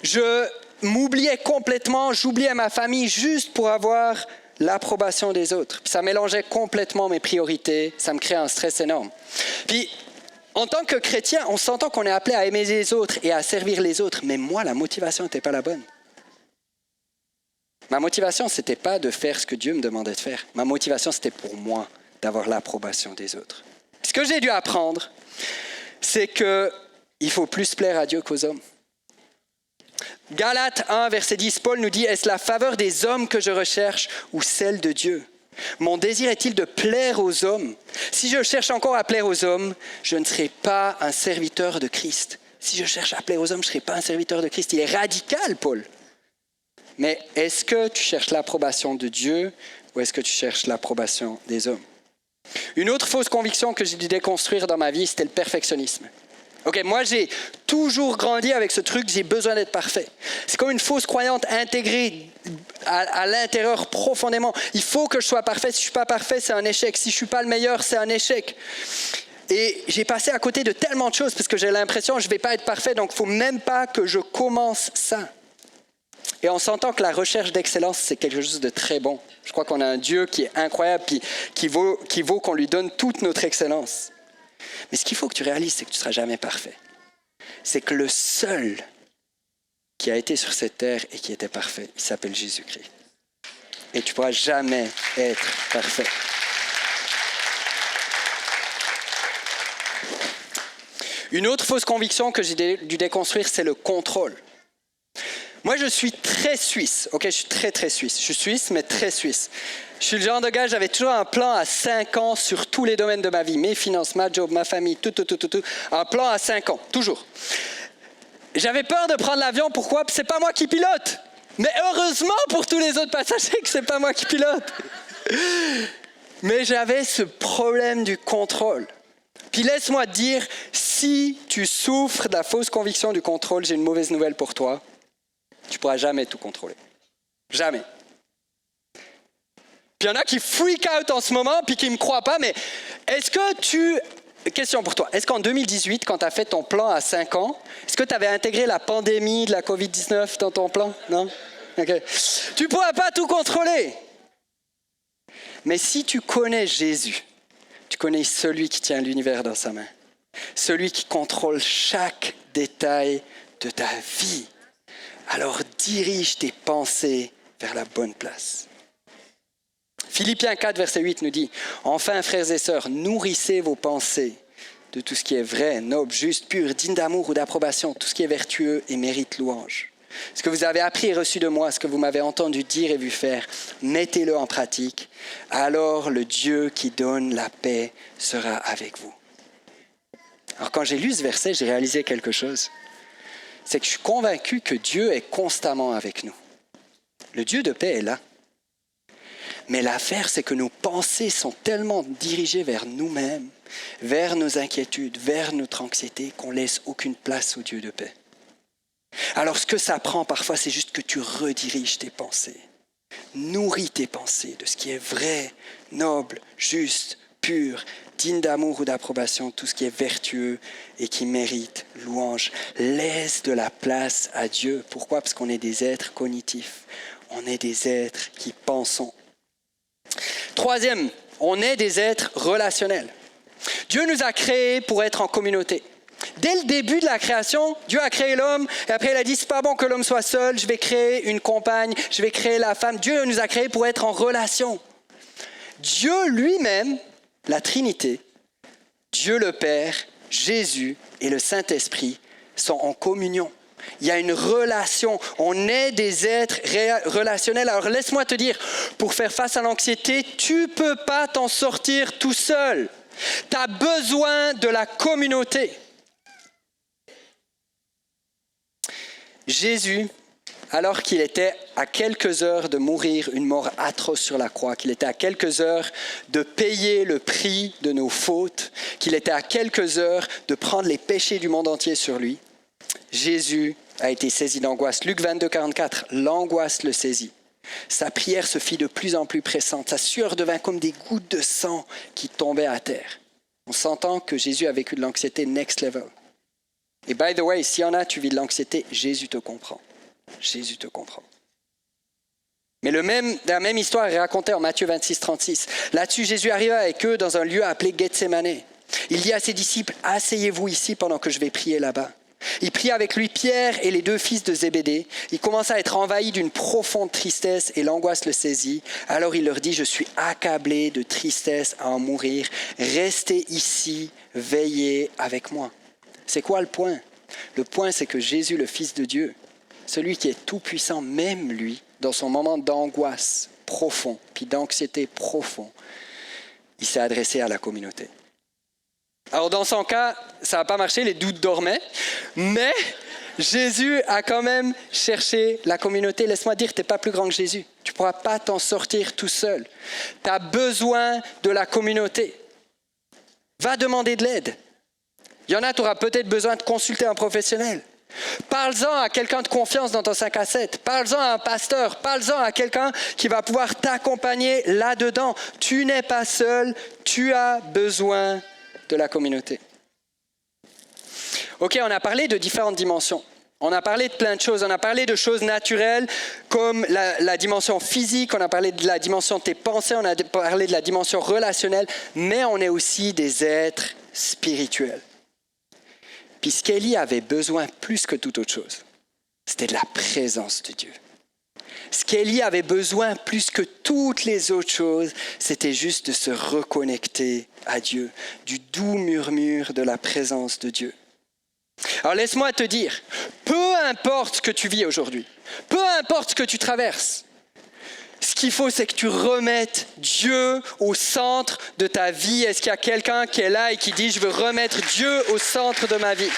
Je m'oubliais complètement, j'oubliais ma famille juste pour avoir l'approbation des autres. Puis ça mélangeait complètement mes priorités, ça me créait un stress énorme. Puis, en tant que chrétien, on s'entend qu'on est appelé à aimer les autres et à servir les autres, mais moi, la motivation n'était pas la bonne. Ma motivation, ce n'était pas de faire ce que Dieu me demandait de faire. Ma motivation, c'était pour moi d'avoir l'approbation des autres. Ce que j'ai dû apprendre, c'est qu'il faut plus plaire à Dieu qu'aux hommes. Galates 1, verset 10, Paul nous dit « Est-ce la faveur des hommes que je recherche ou celle de Dieu ? Mon désir est-il de plaire aux hommes ? Si je cherche encore à plaire aux hommes, je ne serai pas un serviteur de Christ. Si je cherche à plaire aux hommes, je ne serai pas un serviteur de Christ. » Il est radical, Paul. Mais est-ce que tu cherches l'approbation de Dieu ou est-ce que tu cherches l'approbation des hommes? Une autre fausse conviction que j'ai dû déconstruire dans ma vie, c'était le perfectionnisme. Ok, moi j'ai toujours grandi avec ce truc, j'ai besoin d'être parfait. C'est comme une fausse croyance intégrée à l'intérieur profondément. Il faut que je sois parfait, si je ne suis pas parfait, c'est un échec. Si je ne suis pas le meilleur, c'est un échec. Et j'ai passé à côté de tellement de choses parce que j'ai l'impression que je ne vais pas être parfait, donc il ne faut même pas que je commence ça. Et on s'entend que la recherche d'excellence, c'est quelque chose de très bon. Je crois qu'on a un Dieu qui est incroyable, qui vaut qu'on lui donne toute notre excellence. Mais ce qu'il faut que tu réalises, c'est que tu ne seras jamais parfait. C'est que le seul qui a été sur cette terre et qui était parfait, il s'appelle Jésus-Christ. Et tu ne pourras jamais être parfait. Une autre fausse conviction que j'ai dû déconstruire, c'est le contrôle. Moi, je suis très suisse. Ok, je suis très suisse. Je suis suisse, mais très suisse. Je suis le genre de gars, j'avais toujours un plan à 5 ans sur tous les domaines de ma vie. Mes finances, ma job, ma famille, tout. Un plan à 5 ans, toujours. J'avais peur de prendre l'avion. Pourquoi? Parce que c'est pas moi qui pilote. Mais heureusement pour tous les autres passagers que c'est pas moi qui pilote. Mais j'avais ce problème du contrôle. Puis laisse-moi te dire, si tu souffres de la fausse conviction du contrôle, j'ai une mauvaise nouvelle pour toi. Tu ne pourras jamais tout contrôler. Jamais. Puis il y en a qui freak out en ce moment, puis qui ne me croient pas, mais est-ce que question pour toi, est-ce qu'en 2018, quand tu as fait ton plan à 5 ans, est-ce que tu avais intégré la pandémie de la COVID-19 dans ton plan? Non? Ok. Tu ne pourras pas tout contrôler. Mais si tu connais Jésus, tu connais celui qui tient l'univers dans sa main, celui qui contrôle chaque détail de ta vie. Alors dirige tes pensées vers la bonne place. Philippiens 4, verset 8 nous dit « Enfin, frères et sœurs, nourrissez vos pensées de tout ce qui est vrai, noble, juste, pur, digne d'amour ou d'approbation, tout ce qui est vertueux et mérite louange. Ce que vous avez appris et reçu de moi, ce que vous m'avez entendu dire et vu faire, mettez-le en pratique. Alors le Dieu qui donne la paix sera avec vous. » Alors quand j'ai lu ce verset, j'ai réalisé quelque chose. C'est que je suis convaincu que Dieu est constamment avec nous. Le Dieu de paix est là. Mais l'affaire, c'est que nos pensées sont tellement dirigées vers nous-mêmes, vers nos inquiétudes, vers notre anxiété, qu'on laisse aucune place au Dieu de paix. Alors ce que ça prend parfois, c'est juste que tu rediriges tes pensées. Nourris tes pensées de ce qui est vrai, noble, juste, pur, digne d'amour ou d'approbation, tout ce qui est vertueux et qui mérite louange. Laisse de la place à Dieu. Pourquoi? Parce qu'on est des êtres cognitifs. On est des êtres qui pensons. Troisième, on est des êtres relationnels. Dieu nous a créés pour être en communauté. Dès le début de la création, Dieu a créé l'homme et après il a dit c'est pas bon que l'homme soit seul, je vais créer une compagne, je vais créer la femme. Dieu nous a créés pour être en relation. Dieu lui-même, la Trinité, Dieu le Père, Jésus et le Saint-Esprit sont en communion. Il y a une relation, on est des êtres relationnels. Alors laisse-moi te dire, pour faire face à l'anxiété, tu ne peux pas t'en sortir tout seul. Tu as besoin de la communauté. Jésus, alors qu'il était à quelques heures de mourir une mort atroce sur la croix, qu'il était à quelques heures de payer le prix de nos fautes, qu'il était à quelques heures de prendre les péchés du monde entier sur lui, Jésus a été saisi d'angoisse. Luc 22, 44, l'angoisse le saisit. Sa prière se fit de plus en plus pressante. Sa sueur devint comme des gouttes de sang qui tombaient à terre. On s'entend que Jésus a vécu de l'anxiété next level. Et by the way, s'il y en a, tu vis de l'anxiété, Jésus te comprend. Jésus te comprend. Mais la même histoire est racontée en Matthieu 26, 36. Là-dessus, Jésus arriva avec eux dans un lieu appelé Gethsémané. Il dit à ses disciples, « Asseyez-vous ici pendant que je vais prier là-bas. » Il prit avec lui Pierre et les 2 fils de Zébédée. Il commença à être envahi d'une profonde tristesse et l'angoisse le saisit. Alors il leur dit, « Je suis accablé de tristesse à en mourir. Restez ici, veillez avec moi. » C'est quoi le point? Le point, c'est que Jésus, le Fils de Dieu, celui qui est tout-puissant, même lui, dans son moment d'angoisse profond, puis d'anxiété profond, il s'est adressé à la communauté. Alors dans son cas, ça n'a pas marché, les doutes dormaient, mais Jésus a quand même cherché la communauté. Laisse-moi dire, tu n'es pas plus grand que Jésus. Tu ne pourras pas t'en sortir tout seul. Tu as besoin de la communauté. Va demander de l'aide. Il y en a, tu auras peut-être besoin de consulter un professionnel. Parle-en à quelqu'un de confiance dans ton 5 à 7. Parle-en à un pasteur. Parle-en à quelqu'un qui va pouvoir t'accompagner là-dedans. Tu n'es pas seul, tu as besoin de la communauté. Ok, on a parlé de différentes dimensions. On a parlé de plein de choses. On a parlé de choses naturelles comme la dimension physique, on a parlé de la dimension de tes pensées, on a parlé de la dimension relationnelle, mais on est aussi des êtres spirituels. Puis ce qu'Élie avait besoin plus que toute autre chose, c'était de la présence de Dieu. Ce qu'Élie avait besoin plus que toutes les autres choses, c'était juste de se reconnecter à Dieu, du doux murmure de la présence de Dieu. Alors laisse-moi te dire, peu importe ce que tu vis aujourd'hui, peu importe ce que tu traverses, ce qu'il faut, c'est que tu remettes Dieu au centre de ta vie. Est-ce qu'il y a quelqu'un qui est là et qui dit « Je veux remettre Dieu au centre de ma vie ».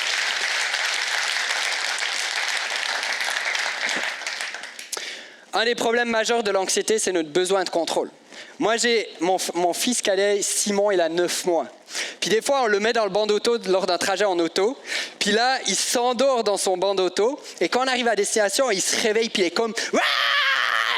Un des problèmes majeurs de l'anxiété, c'est notre besoin de contrôle. Moi, j'ai mon fils cadet, Simon, il a 9 mois. Puis des fois, on le met dans le banc d'auto lors d'un trajet en auto. Puis là, il s'endort dans son banc d'auto. Et quand on arrive à destination, il se réveille, puis il est comme « Ouah!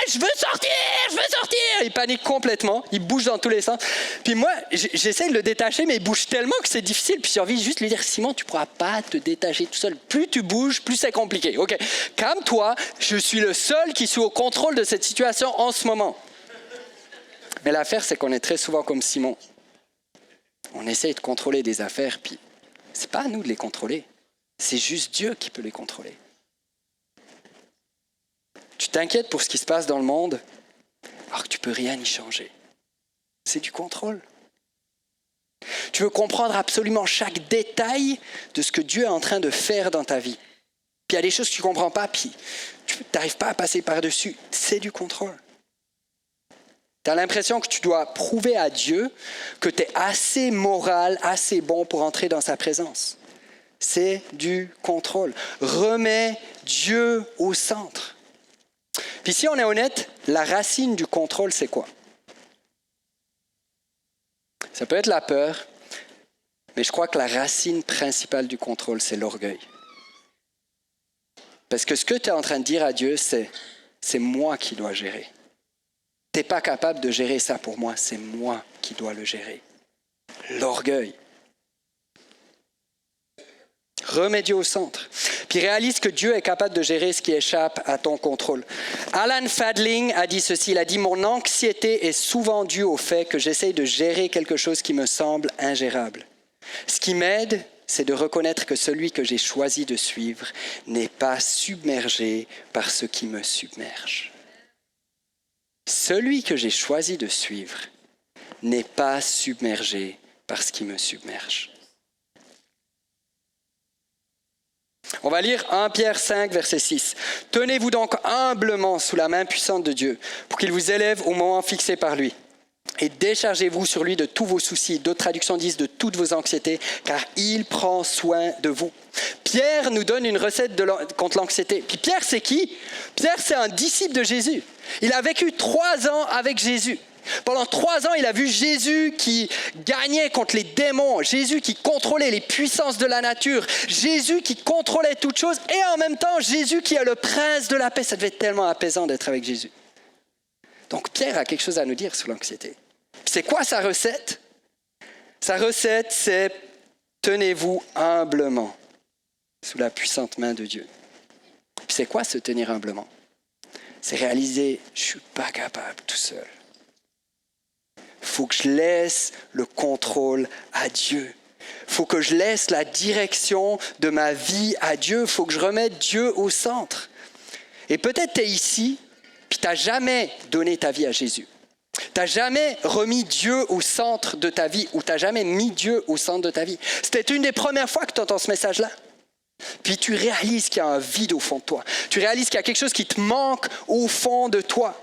Je veux sortir, je veux sortir !» Il panique complètement, il bouge dans tous les sens. Puis moi, j'essaie de le détacher, mais il bouge tellement que c'est difficile. Puis j'ai envie juste de lui dire, Simon, tu ne pourras pas te détacher tout seul. Plus tu bouges, plus c'est compliqué. OK, calme-toi, je suis le seul qui suis au contrôle de cette situation en ce moment. Mais l'affaire, c'est qu'on est très souvent comme Simon. On essaie de contrôler des affaires, puis c'est pas à nous de les contrôler. C'est juste Dieu qui peut les contrôler. Tu t'inquiètes pour ce qui se passe dans le monde, alors que tu ne peux rien y changer. C'est du contrôle. Tu veux comprendre absolument chaque détail de ce que Dieu est en train de faire dans ta vie. Puis il y a des choses que tu ne comprends pas, puis tu n'arrives pas à passer par-dessus. C'est du contrôle. Tu as l'impression que tu dois prouver à Dieu que tu es assez moral, assez bon pour entrer dans sa présence. C'est du contrôle. Remets Dieu au centre. Puis si on est honnête, la racine du contrôle, c'est quoi? Ça peut être la peur, mais je crois que la racine principale du contrôle, c'est l'orgueil. Parce que ce que tu es en train de dire à Dieu, c'est moi qui dois gérer. Tu n'es pas capable de gérer ça pour moi, c'est moi qui dois le gérer. L'orgueil. Remets Dieu au centre. Puis réalise que Dieu est capable de gérer ce qui échappe à ton contrôle. Alan Fadling a dit ceci, il a dit « Mon anxiété est souvent due au fait que j'essaye de gérer quelque chose qui me semble ingérable. Ce qui m'aide, c'est de reconnaître que celui que j'ai choisi de suivre n'est pas submergé par ce qui me submerge. Celui que j'ai choisi de suivre n'est pas submergé par ce qui me submerge. » On va lire 1 Pierre 5, verset 6. « Tenez-vous donc humblement sous la main puissante de Dieu, pour qu'il vous élève au moment fixé par lui. Et déchargez-vous sur lui de tous vos soucis. D'autres traductions disent de toutes vos anxiétés, car il prend soin de vous. Pierre nous donne une recette contre l'anxiété. Puis Pierre, c'est qui? Pierre, c'est un disciple de Jésus. Il a vécu 3 ans avec Jésus. Pendant 3 ans, il a vu Jésus qui gagnait contre les démons, Jésus qui contrôlait les puissances de la nature, Jésus qui contrôlait toutes choses, et en même temps, Jésus qui est le prince de la paix. Ça devait être tellement apaisant d'être avec Jésus. Donc Pierre a quelque chose à nous dire sur l'anxiété. C'est quoi sa recette? Sa recette, c'est tenez-vous humblement sous la puissante main de Dieu. Puis c'est quoi se tenir humblement? C'est réaliser, je ne suis pas capable tout seul. Il faut que je laisse le contrôle à Dieu. Il faut que je laisse la direction de ma vie à Dieu. Il faut que je remette Dieu au centre. Et peut-être tu es ici, puis tu n'as jamais donné ta vie à Jésus. Tu n'as jamais remis Dieu au centre de ta vie ou tu n'as jamais mis Dieu au centre de ta vie. C'était une des premières fois que tu entends ce message-là. Puis tu réalises qu'il y a un vide au fond de toi. Tu réalises qu'il y a quelque chose qui te manque au fond de toi.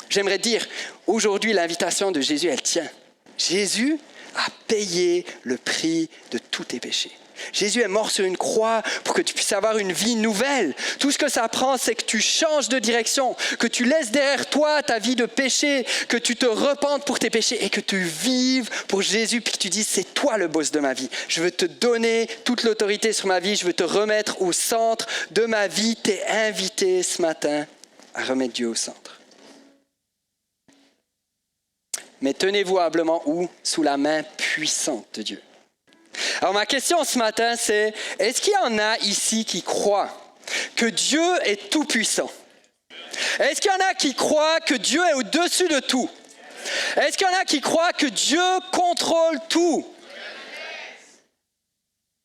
J'aimerais dire, aujourd'hui, l'invitation de Jésus, elle tient. Jésus a payé le prix de tous tes péchés. Jésus est mort sur une croix pour que tu puisses avoir une vie nouvelle. Tout ce que ça prend, c'est que tu changes de direction, que tu laisses derrière toi ta vie de péché, que tu te repentes pour tes péchés et que tu vives pour Jésus, puis que tu dises, c'est toi le boss de ma vie. Je veux te donner toute l'autorité sur ma vie, je veux te remettre au centre de ma vie. Tu es invité ce matin à remettre Dieu au centre. Mais tenez-vous humblement où? Sous la main puissante de Dieu. Alors ma question ce matin, c'est, est-ce qu'il y en a ici qui croient que Dieu est tout puissant? Est-ce qu'il y en a qui croient que Dieu est au-dessus de tout? Est-ce qu'il y en a qui croient que Dieu contrôle tout?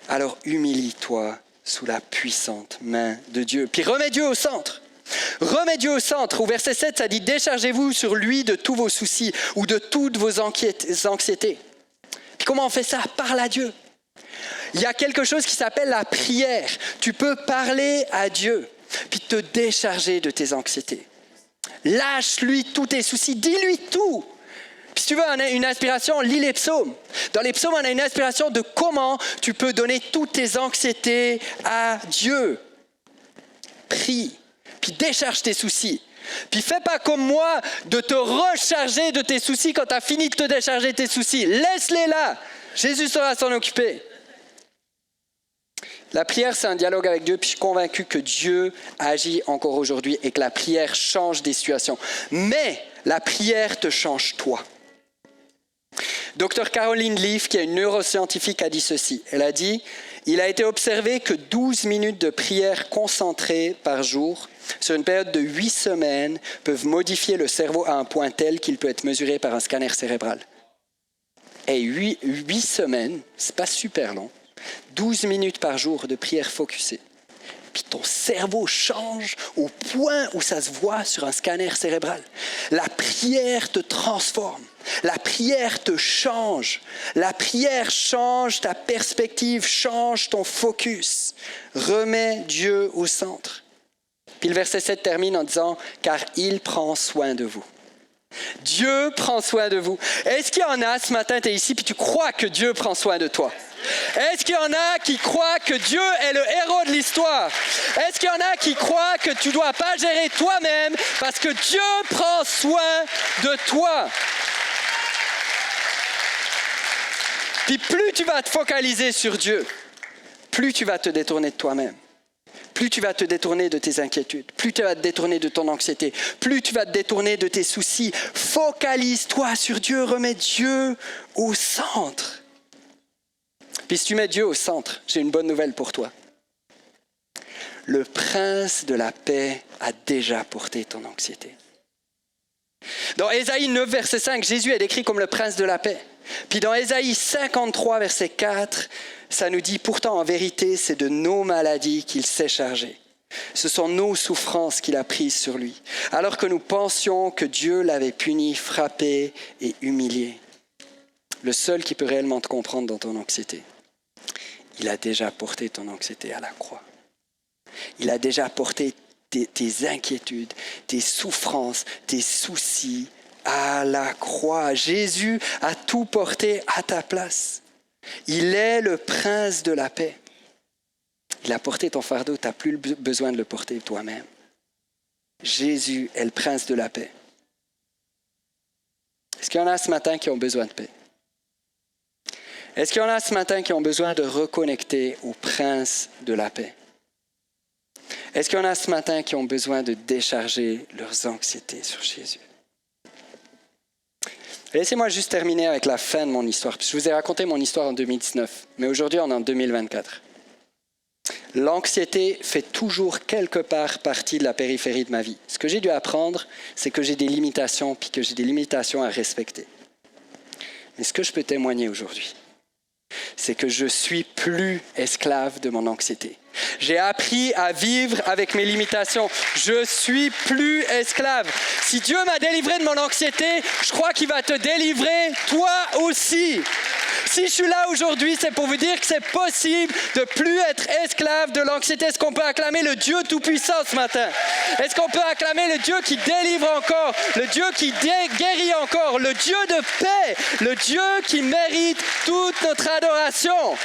Alors humilie-toi sous la puissante main de Dieu, puis remets Dieu au centre. Remets Dieu au centre. Au verset 7, ça dit « Déchargez-vous sur lui de tous vos soucis ou de toutes vos anxiétés. » Puis comment on fait ça? Parle à Dieu. Il y a quelque chose qui s'appelle la prière. Tu peux parler à Dieu, puis te décharger de tes anxiétés. Lâche-lui tous tes soucis, dis-lui tout. Puis si tu veux une inspiration, lis les psaumes. Dans les psaumes, on a une inspiration de comment tu peux donner toutes tes anxiétés à Dieu. Prie. Puis décharge tes soucis. Puis fais pas comme moi de te recharger de tes soucis quand tu as fini de te décharger tes soucis. Laisse-les là. Jésus saura s'en occuper. La prière, c'est un dialogue avec Dieu, puis je suis convaincu que Dieu agit encore aujourd'hui et que la prière change des situations. Mais la prière te change toi. Dr Caroline Leaf, qui est une neuroscientifique, a dit ceci. Elle a dit « Il a été observé que 12 minutes de prière concentrée par jour sur une période de 8 semaines peuvent modifier le cerveau à un point tel qu'il peut être mesuré par un scanner cérébral. » Et 8 semaines, c'est pas super long. 12 minutes par jour de prière focusée. Puis ton cerveau change au point où ça se voit sur un scanner cérébral. La prière te transforme. La prière te change. La prière change ta perspective, change ton focus. Remets Dieu au centre. Puis le verset 7 termine en disant « Car il prend soin de vous ». Dieu prend soin de vous. Est-ce qu'il y en a ce matin, tu es ici, puis tu crois que Dieu prend soin de toi? Est-ce qu'il y en a qui croient que Dieu est le héros de l'histoire? Est-ce qu'il y en a qui croient que tu ne dois pas gérer toi-même parce que Dieu prend soin de toi? Puis plus tu vas te focaliser sur Dieu, plus tu vas te détourner de toi-même. Plus tu vas te détourner de tes inquiétudes, plus tu vas te détourner de ton anxiété, plus tu vas te détourner de tes soucis. Focalise-toi sur Dieu, remets Dieu au centre. Puis si tu mets Dieu au centre, j'ai une bonne nouvelle pour toi. Le prince de la paix a déjà porté ton anxiété. Dans Ésaïe 9, verset 5, Jésus est décrit comme le prince de la paix. Puis dans Ésaïe 53, verset 4, ça nous dit « Pourtant, en vérité, c'est de nos maladies qu'il s'est chargé. Ce sont nos souffrances qu'il a prises sur lui, alors que nous pensions que Dieu l'avait puni, frappé et humilié. » Le seul qui peut réellement te comprendre dans ton anxiété, il a déjà porté ton anxiété à la croix. Il a déjà porté tes inquiétudes, tes souffrances, tes soucis à la croix. Jésus a tout porté à ta place. Il est le prince de la paix. Il a porté ton fardeau, tu n'as plus besoin de le porter toi-même. Jésus est le prince de la paix. Est-ce qu'il y en a ce matin qui ont besoin de paix? Est-ce qu'il y en a ce matin qui ont besoin de reconnecter au prince de la paix? Est-ce qu'il y en a ce matin qui ont besoin de décharger leurs anxiétés sur Jésus? Laissez-moi juste terminer avec la fin de mon histoire. Je vous ai raconté mon histoire en 2019, mais aujourd'hui on est en 2024. L'anxiété fait toujours quelque part partie de la périphérie de ma vie. Ce que j'ai dû apprendre, c'est que j'ai des limitations, puis que j'ai des limitations à respecter. Mais ce que je peux témoigner aujourd'hui, c'est que je suis plus esclave de mon anxiété. J'ai appris à vivre avec mes limitations. Je suis plus esclave. Si Dieu m'a délivré de mon anxiété, je crois qu'il va te délivrer toi aussi. Si je suis là aujourd'hui, c'est pour vous dire que c'est possible de plus être esclave de l'anxiété. Est-ce qu'on peut acclamer le Dieu Tout-Puissant ce matin? Est-ce qu'on peut acclamer le Dieu qui délivre encore, le Dieu qui guérit encore, le Dieu de paix, le Dieu qui mérite toute notre adoration?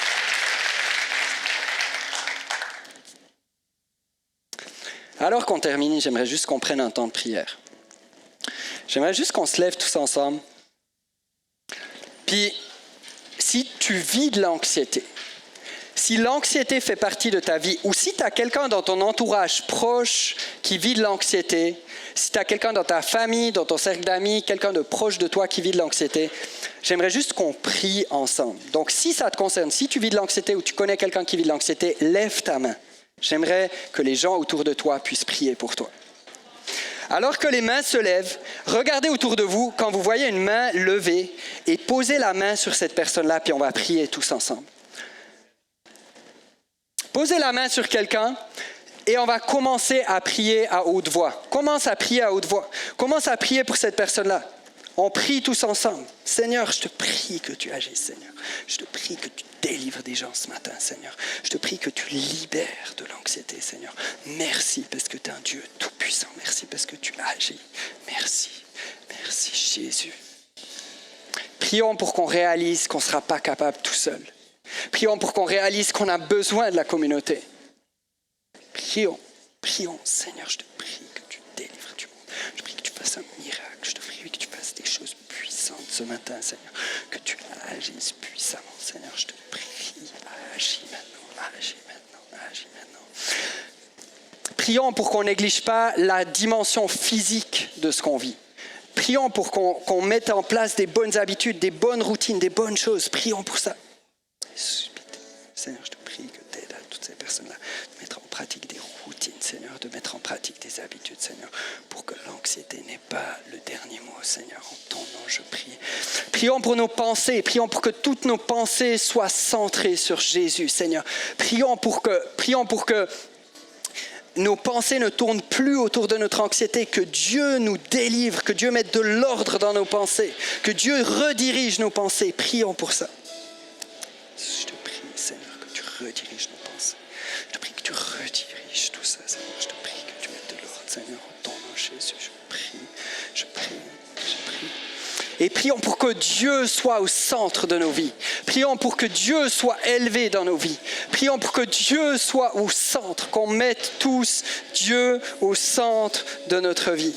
Alors qu'on termine, j'aimerais juste qu'on prenne un temps de prière. J'aimerais juste qu'on se lève tous ensemble. Puis, si tu vis de l'anxiété, si l'anxiété fait partie de ta vie, ou si tu as quelqu'un dans ton entourage proche qui vit de l'anxiété, si tu as quelqu'un dans ta famille, dans ton cercle d'amis, quelqu'un de proche de toi qui vit de l'anxiété, j'aimerais juste qu'on prie ensemble. Donc, si ça te concerne, si tu vis de l'anxiété ou tu connais quelqu'un qui vit de l'anxiété, lève ta main. J'aimerais que les gens autour de toi puissent prier pour toi. Alors que les mains se lèvent, regardez autour de vous quand vous voyez une main levée et posez la main sur cette personne-là, puis on va prier tous ensemble. Posez la main sur quelqu'un et on va commencer à prier à haute voix. Commence à prier à haute voix. Commence à prier pour cette personne-là. On prie tous ensemble. Seigneur, je te prie que tu agisses, Seigneur. Je te prie que tu délivres des gens ce matin, Seigneur. Je te prie que tu libères de l'anxiété, Seigneur. Merci parce que tu es un Dieu tout-puissant. Merci parce que tu agis. Merci. Merci, Jésus. Prions pour qu'on réalise qu'on ne sera pas capable tout seul. Prions pour qu'on réalise qu'on a besoin de la communauté. Prions, Seigneur, je te prie que tu délivres du monde. Je prie que tu fasses un miracle. Je te prie que tu fasses des choses puissantes ce matin, Seigneur. Que tu agisses puissamment, Seigneur. Je te prie, agis maintenant. Prions pour qu'on ne néglige pas la dimension physique de ce qu'on vit. Prions pour qu'on mette en place des bonnes habitudes, des bonnes routines, des bonnes choses. Prions pour ça. Seigneur, je te prie que tu aides à toutes ces personnes-là de mettre en pratique des routines, Seigneur, de mettre en pratique des habitudes, Seigneur, pour que l'anxiété n'ait pas le dernier mot, Seigneur. En ton nom, je prie. Prions pour nos pensées, prions pour que toutes nos pensées soient centrées sur Jésus, Seigneur. Prions pour que nos pensées ne tournent plus autour de notre anxiété, que Dieu nous délivre, que Dieu mette de l'ordre dans nos pensées, que Dieu redirige nos pensées. Prions pour ça. Je te prie, Seigneur, que tu rediriges nos pensées. Je te prie que tu rediriges tout ça, Seigneur. Je te prie que tu mettes de l'ordre, Seigneur, en ton nom, Jésus. Je prie. Et prions pour que Dieu soit au centre de nos vies. Prions pour que Dieu soit élevé dans nos vies. Prions pour que Dieu soit au centre, qu'on mette tous Dieu au centre de notre vie.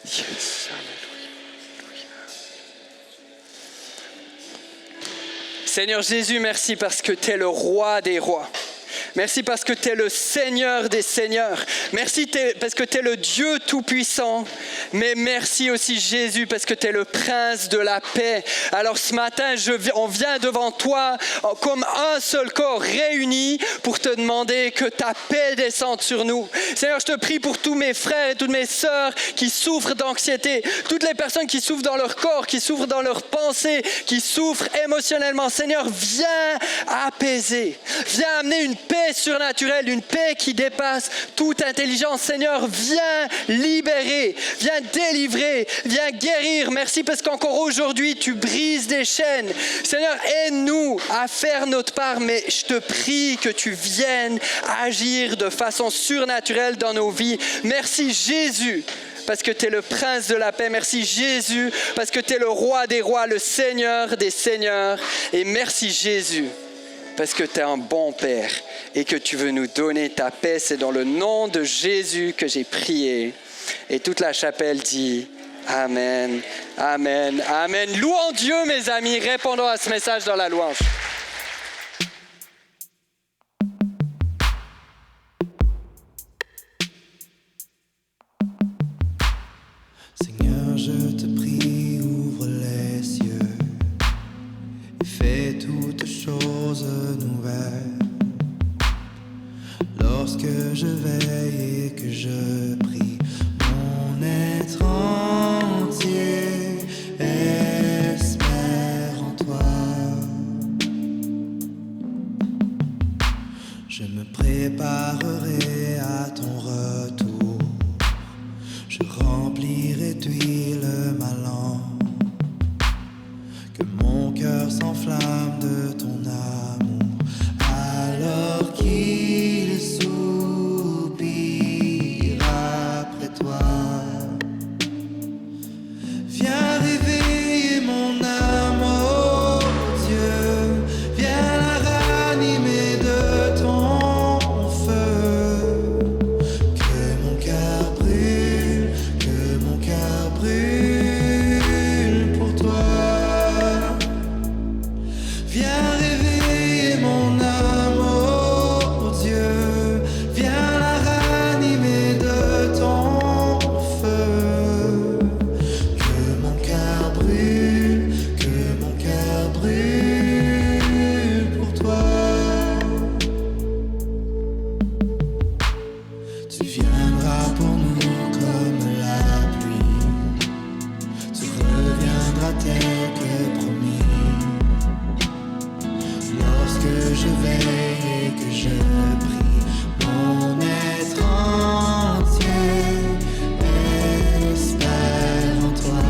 Yes. Seigneur Jésus, merci parce que tu es le roi des rois. Merci parce que tu es le Seigneur des seigneurs. Merci parce que tu es le Dieu tout-puissant. Mais merci aussi Jésus parce que tu es le prince de la paix. Alors ce matin, on vient devant toi comme un seul corps réuni pour te demander que ta paix descende sur nous. Seigneur, je te prie pour tous mes frères et toutes mes sœurs qui souffrent d'anxiété. Toutes les personnes qui souffrent dans leur corps, qui souffrent dans leurs pensées, qui souffrent émotionnellement. Seigneur, viens apaiser. Viens amener une paix surnaturelle, une paix qui dépasse toute intelligence. Seigneur, viens libérer, viens viens délivrer, viens guérir. Merci parce qu'encore aujourd'hui, tu brises des chaînes. Seigneur, aide-nous à faire notre part, mais je te prie que tu viennes agir de façon surnaturelle dans nos vies. Merci Jésus, parce que tu es le prince de la paix. Merci Jésus, parce que tu es le roi des rois, le Seigneur des seigneurs. Et merci Jésus, parce que tu es un bon Père et que tu veux nous donner ta paix. C'est dans le nom de Jésus que j'ai prié. Et toute la chapelle dit Amen, Amen, Amen. Louons Dieu, mes amis. Répondons à ce message dans la louange. Seigneur, je te prie, ouvre les cieux et fais toutes choses nouvelles. Lorsque je veille et que je prie, mon être entier espère en toi. Je me préparerai à ton retour. Je remplirai d'huile ma lampe, que mon cœur s'enflamme de ton amour, alors qu'il soupire après toi. Viens réveiller mon âme, oh Dieu, viens la ranimer de ton feu, que mon cœur brûle pour toi. Viens réveiller mon âme, oh Dieu, viens la ranimer de ton feu, que mon cœur brûle pour toi. Tu viendras pour nous comme la pluie, tu reviendras tel que promis. Lorsque je veille et que je prie, mon être entier espère en toi.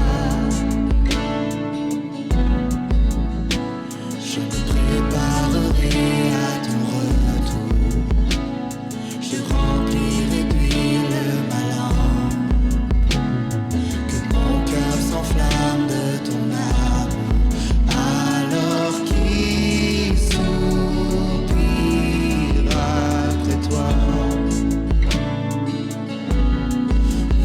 Je me préparerai à ton retour. Je remplirai d'huile ma lampe, que mon cœur s'enflamme de ton amour, alors qu'il soupire après toi.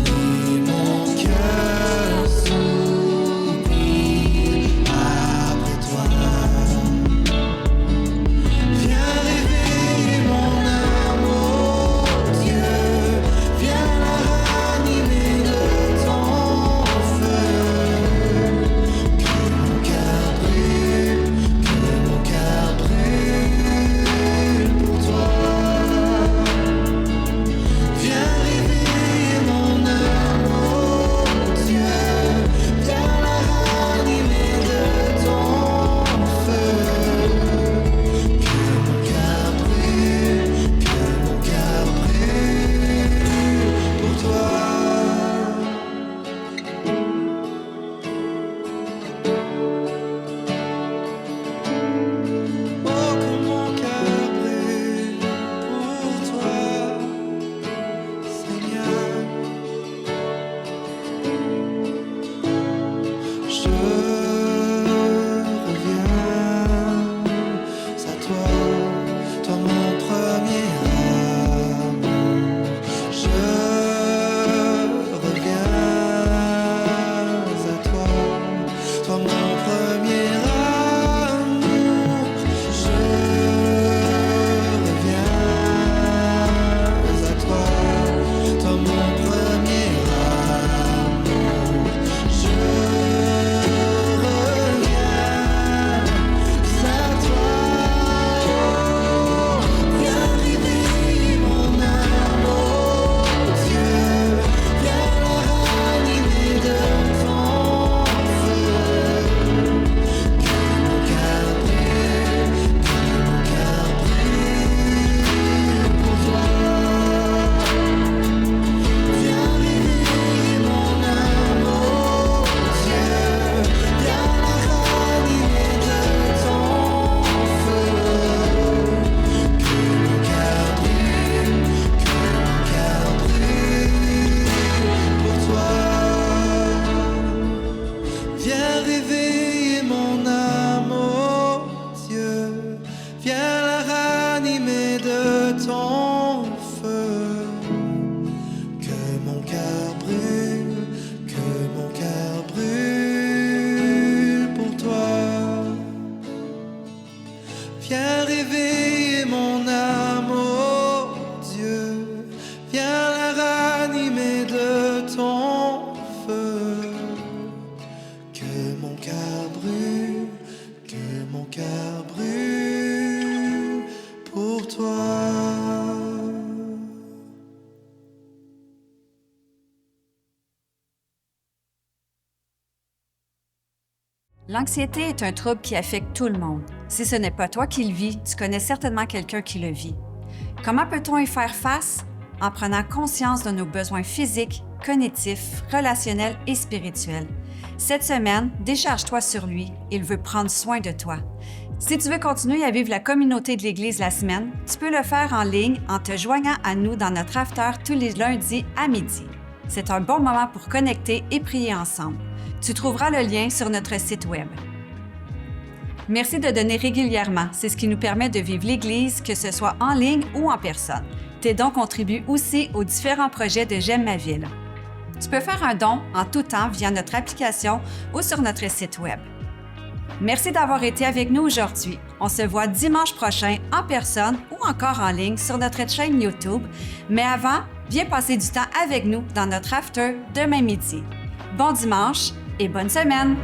Oui, mon cœur soupire après toi. Viens réveiller mon âme, oh Dieu, viens la ranimer de ton feu, que mon cœur brûle pour toi. Viens réveiller mon âme, oh Dieu, viens la ranimer de ton feu, que mon cœur brûle pour toi. Oh, que mon cœur brûle pour toi, Seigneur. Je reviens à toi, toi mon premier amour. Je reviens à toi, toi mon premier amour. Je reviens à toi, toi mon premier amour. Je reviens L'anxiété est un trouble qui affecte tout le monde. Si ce n'est pas toi qui le vis, tu connais certainement quelqu'un qui le vit. Comment peut-on y faire face? En prenant conscience de nos besoins physiques, cognitifs, relationnels et spirituels. Cette semaine, décharge-toi sur lui. Il veut prendre soin de toi. Si tu veux continuer à vivre la communauté de l'Église la semaine, tu peux le faire en ligne en te joignant à nous dans notre after tous les lundis à midi. C'est un bon moment pour connecter et prier ensemble. Tu trouveras le lien sur notre site Web. Merci de donner régulièrement. C'est ce qui nous permet de vivre l'Église, que ce soit en ligne ou en personne. Tes dons contribuent aussi aux différents projets de J'aime ma ville. Tu peux faire un don en tout temps via notre application ou sur notre site Web. Merci d'avoir été avec nous aujourd'hui. On se voit dimanche prochain en personne ou encore en ligne sur notre chaîne YouTube. Mais avant, viens passer du temps avec nous dans notre after demain midi. Bon dimanche et bonne semaine!